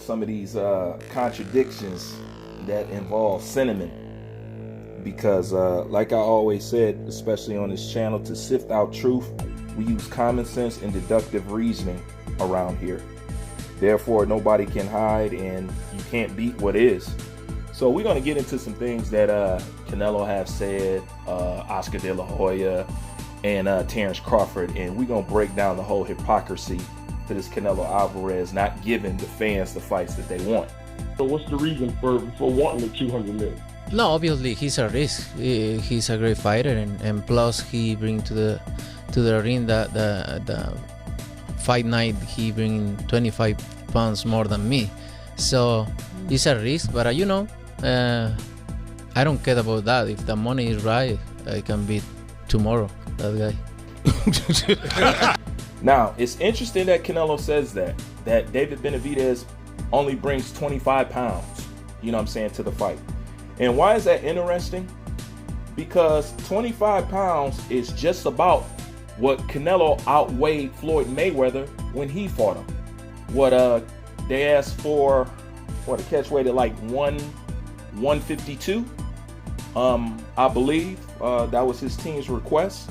some of these contradictions that involve sentiment, because like I always said, especially on this channel, to sift out truth, we use common sense and deductive reasoning around here. Therefore, nobody can hide and you can't beat what is. So we're going to get into some things that Canelo have said, Oscar De La Hoya, and Terrence Crawford, and we're going to break down the whole hypocrisy to this Canelo Alvarez not giving the fans the fights that they want. So what's the reason for wanting the 200 million? No, obviously he's a risk. He's a great fighter, and plus he bring to the ring the fight night. He bring 25 pounds more than me, so it's a risk. But I don't care about that. If the money is right, I can beat tomorrow that guy. Now, it's interesting that Canelo says that David Benavidez only brings 25 pounds, you know what I'm saying, to the fight. And why is that interesting? Because 25 pounds is just about what Canelo outweighed Floyd Mayweather when he fought him. What they asked for, what, a catch weight at like 152, I believe that was his team's request.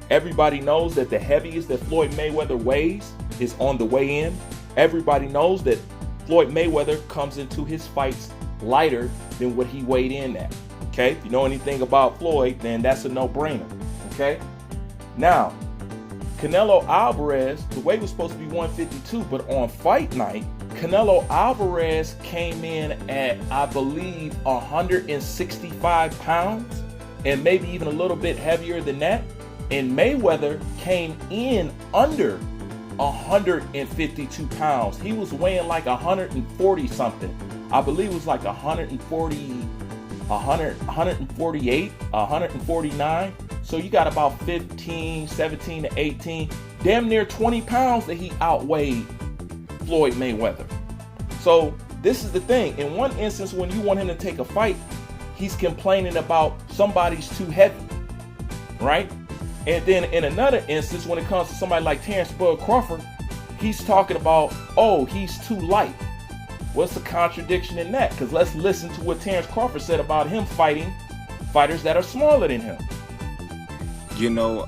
Everybody knows that the heaviest that Floyd Mayweather weighs is on the way in. Everybody knows that Floyd Mayweather comes into his fights lighter than what he weighed in at. Okay, if you know anything about Floyd, then that's a no-brainer. Okay, now Canelo Alvarez, the weight was supposed to be 152, but on fight night, Canelo Alvarez came in at, I believe, 165 pounds, and maybe even a little bit heavier than that. And Mayweather came in under 152 pounds. He was weighing like 140 something. I believe it was like 148, 149. So you got about 15, 17 to 18, damn near 20 pounds that he outweighed Floyd Mayweather. So this is the thing. In one instance, when you want him to take a fight, he's complaining about somebody's too heavy, right? And then in another instance, when it comes to somebody like Terrence Bud Crawford, he's talking about, oh, he's too light. What's the contradiction in that? Because let's listen to what Terrence Crawford said about him fighting fighters that are smaller than him. You know,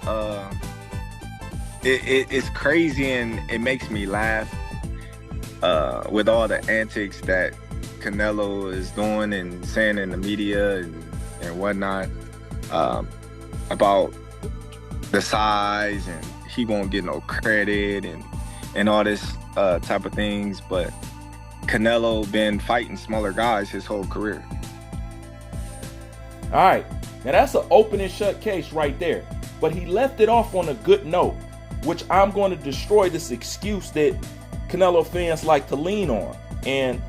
it's crazy, and it makes me laugh with all the antics that Canelo is doing and saying in the media and whatnot about the size, and he won't get no credit and all this type of things. But Canelo been fighting smaller guys his whole career. All right, now that's an open and shut case right there. But he left it off on a good note, which I'm going to destroy this excuse that Canelo fans like to lean on. And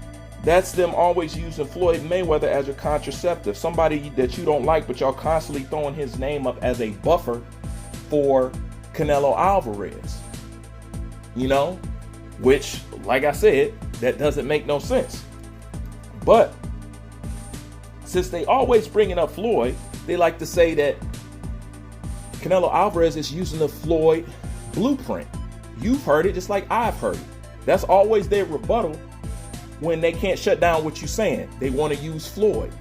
that's them always using Floyd Mayweather as a contraceptive. Somebody that you don't like, but y'all constantly throwing his name up as a buffer for Canelo Alvarez. You know, which, like I said, that doesn't make no sense. But since they always bringing up Floyd, they like to say that Canelo Alvarez is using the Floyd blueprint. You've heard it just like I've heard it. That's always their rebuttal when they can't shut down what you're saying. They want to use Floyd.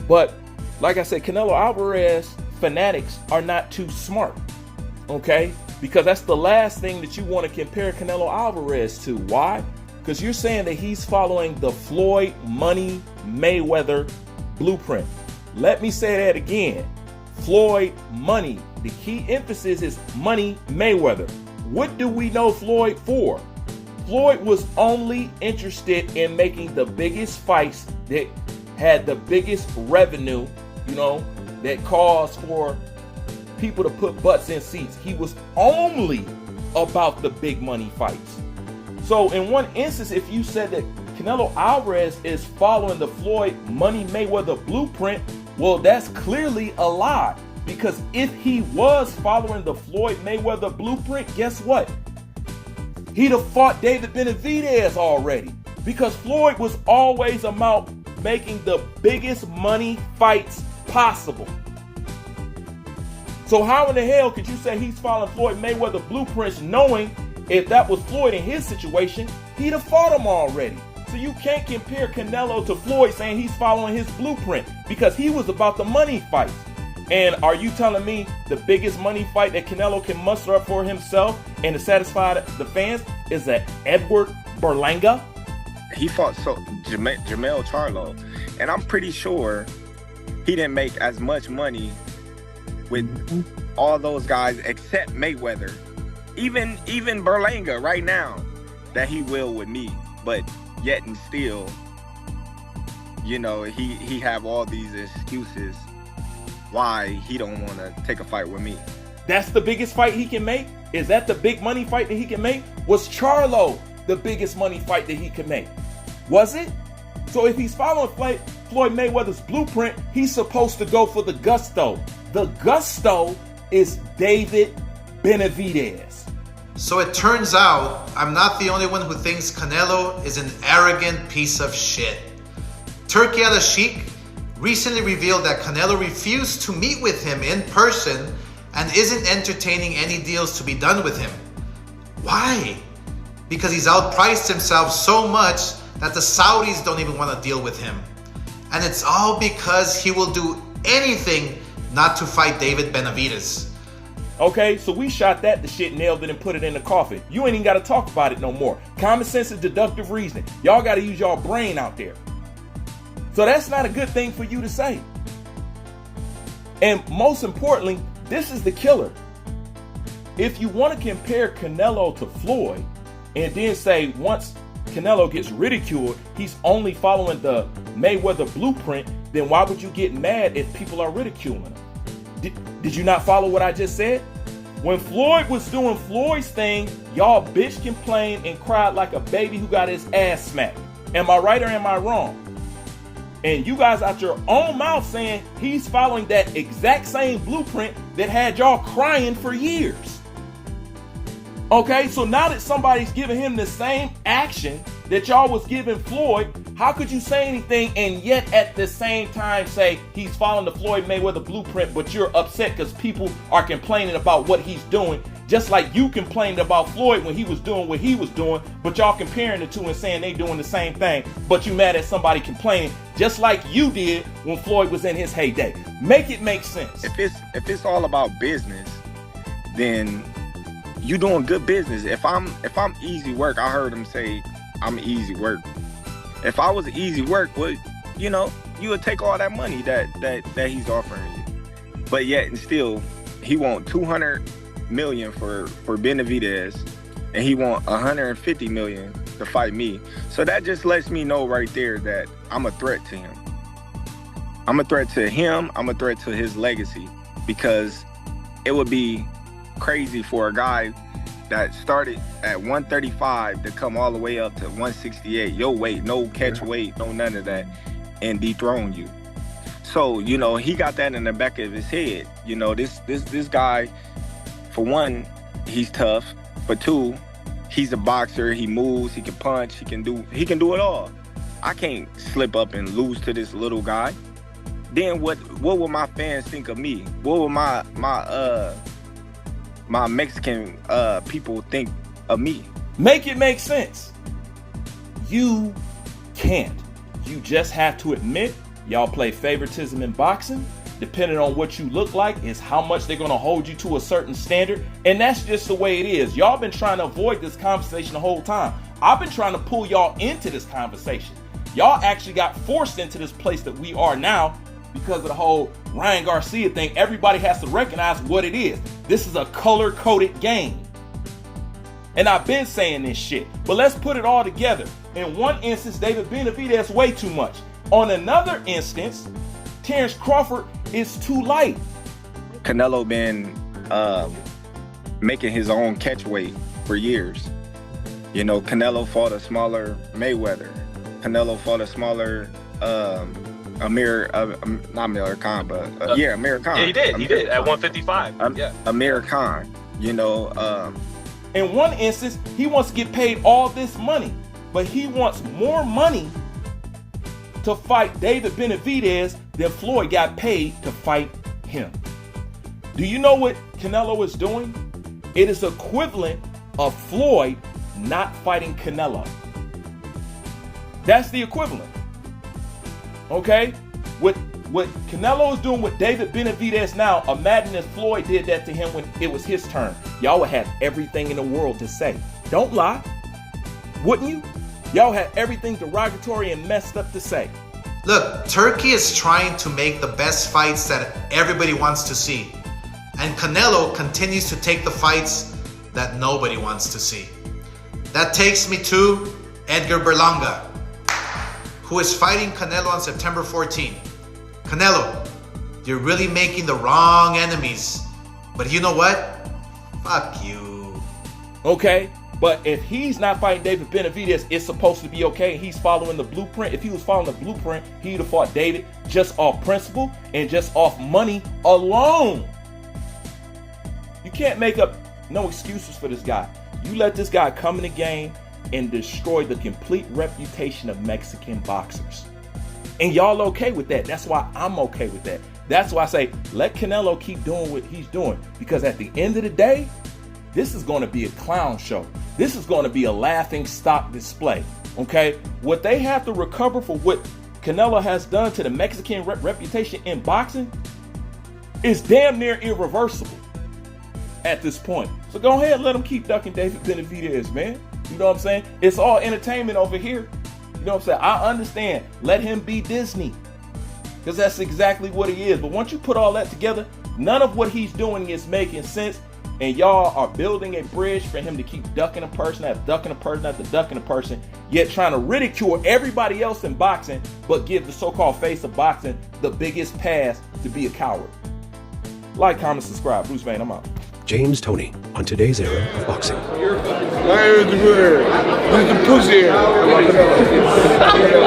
But like I said, Canelo Alvarez fanatics are not too smart, okay? Because that's the last thing that you want to compare Canelo Alvarez to. Why? Because you're saying that he's following the Floyd Money Mayweather blueprint. Let me say that again. Floyd Money. The key emphasis is Money Mayweather. What do we know Floyd for? Floyd was only interested in making the biggest fights that had the biggest revenue, you know, that caused for people to put butts in seats. He was only about the big money fights. So in one instance, if you said that Canelo Alvarez is following the Floyd Money Mayweather blueprint, well, that's clearly a lie. Because if he was following the Floyd Mayweather blueprint, guess what? He'd have fought David Benavidez already. Because Floyd was always about making the biggest money fights possible. So how in the hell could you say he's following Floyd Mayweather blueprints, knowing if that was Floyd in his situation, he'd have fought him already? So you can't compare Canelo to Floyd saying he's following his blueprint because he was about the money fights. And are you telling me the biggest money fight that Canelo can muster up for himself and to satisfy the fans is that Edward Berlanga? He fought Jamel Charlo, and I'm pretty sure he didn't make as much money with all those guys except Mayweather, even Berlanga right now, that he will with me. But yet and still, you know, he have all these excuses why he don't want to take a fight with me. That's the biggest fight he can make? Is that the big money fight that he can make? Was Charlo the biggest money fight that he could make? Was it? So if he's following Floyd Mayweather's blueprint, he's supposed to go for the gusto. The gusto is David Benavidez. So it turns out I'm not the only one who thinks Canelo is an arrogant piece of shit. Turki Al-Sheikh recently revealed that Canelo refused to meet with him in person and isn't entertaining any deals to be done with him. Why? Because he's outpriced himself so much that the Saudis don't even want to deal with him. And it's all because he will do anything not to fight David Benavidez. Okay, so we shot that the shit, nailed it, and put it in the coffin. You ain't even got to talk about it no more. Common sense and deductive reasoning. Y'all got to use y'all brain out there. So that's not a good thing for you to say. And most importantly, this is the killer. If you want to compare Canelo to Floyd and then say once Canelo gets ridiculed, he's only following the Mayweather blueprint, then why would you get mad if people are ridiculing him? Did you not follow what I just said? When Floyd was doing Floyd's thing, y'all bitch complained and cried like a baby who got his ass smacked. Am I right or am I wrong? And you guys out your own mouth saying he's following that exact same blueprint that had y'all crying for years. Okay, so now that somebody's giving him the same action that y'all was giving Floyd, how could you say anything and yet at the same time say he's following the Floyd Mayweather blueprint, but you're upset because people are complaining about what he's doing, just like you complained about Floyd when he was doing what he was doing, but y'all comparing the two and saying they doing the same thing, but you mad at somebody complaining just like you did when Floyd was in his heyday. Make it make sense. If it's all about business, then you doing good business. If I'm easy work, I heard him say I'm easy work. If I was easy work, well, you know, you would take all that money that he's offering you. But yet and still, he want 200 million for Benavidez, and he want 150 million to fight me. So that just lets me know right there that I'm a threat to him. I'm a threat to him. I'm a threat to his legacy, because it would be crazy for a guy that started at 135 to come all the way up to 168, your weight, no catch weight, no none of that, and dethrone you. So, you know, he got that in the back of his head. You know, this guy, for one, he's tough. For two, he's a boxer. He moves, he can punch, he can do it all. I can't slip up and lose to this little guy. Then what will my fans think of me? What will my Mexican people think of me? Make it make sense. You can't. You just have to admit y'all play favoritism in boxing. Depending on what you look like is how much they're going to hold you to a certain standard. And that's just the way it is. Y'all been trying to avoid this conversation the whole time. I've been trying to pull y'all into this conversation. Y'all actually got forced into this place that we are now because of the whole Ryan Garcia thing. Everybody has to recognize what it is. This is a color-coded game. And I've been saying this shit. But let's put it all together. In one instance, David Benavidez way too much. On another instance, Terrence Crawford is too light. Canelo been making his own catch weight for years. You know, Canelo fought a smaller Mayweather. Canelo fought a smaller Amir Khan. Amir Khan. Yeah, he did at 155. Yeah. Amir Khan, you know. In one instance, he wants to get paid all this money, but he wants more money to fight David Benavidez than Floyd got paid to fight him. Do you know what Canelo is doing? It is equivalent of Floyd not fighting Canelo. That's the equivalent. Okay? What Canelo is doing with David Benavidez now, imagine if Floyd did that to him when it was his turn. Y'all would have everything in the world to say. Don't lie. Wouldn't you? Y'all had everything derogatory and messed up to say. Look, Turkey is trying to make the best fights that everybody wants to see. And Canelo continues to take the fights that nobody wants to see. That takes me to Edgar Berlanga, who is fighting Canelo on September 14. Canelo, you're really making the wrong enemies. But you know what? Fuck you. Okay, but if he's not fighting David Benavidez, it's supposed to be okay. He's following the blueprint. If he was following the blueprint, he'd have fought David just off principle and just off money alone. You can't make up no excuses for this guy. You let this guy come in the game and destroy the complete reputation of Mexican boxers. And y'all okay with that. That's why I'm okay with that. That's why I say, let Canelo keep doing what he's doing. Because at the end of the day, this is going to be a clown show. This is going to be a laughing stock display. Okay? What they have to recover for what Canelo has done to the Mexican reputation in boxing is damn near irreversible at this point. So go ahead, let him keep ducking David Benavidez, man. You know what I'm saying? It's all entertainment over here. You know what I'm saying? I understand. Let him be Disney. Because that's exactly what he is. But once you put all that together, none of what he's doing is making sense. And y'all are building a bridge for him to keep ducking a person after ducking a person after ducking a person, yet trying to ridicule everybody else in boxing, but give the so-called face of boxing the biggest pass to be a coward. Like, comment, subscribe. Bruce Vane, I'm out. James Toney on today's era of boxing. He's the pussy era.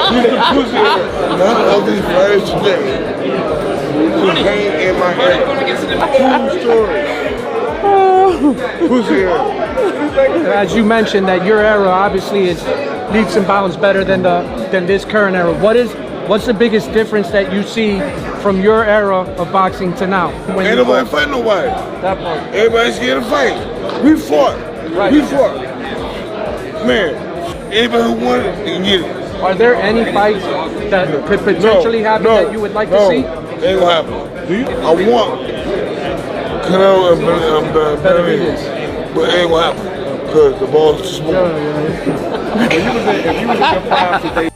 He's the pussy era. None of these fighters today who came in my era. True story. Pussy era. As you mentioned, that your era obviously is leaps and bounds better than this current era. What's the biggest difference that you see from your era of boxing to now? Ain't nobody fight nobody. That part. Everybody's scared to fight. We fought. Right. We fought. Man, anybody who won it, they can get it. Are there any fights that could potentially happen that you would like to see? Ain't gonna happen. Do you? I want Canelo and Benavidez, but it ain't gonna happen because the ball's too small. If you was in your prime today.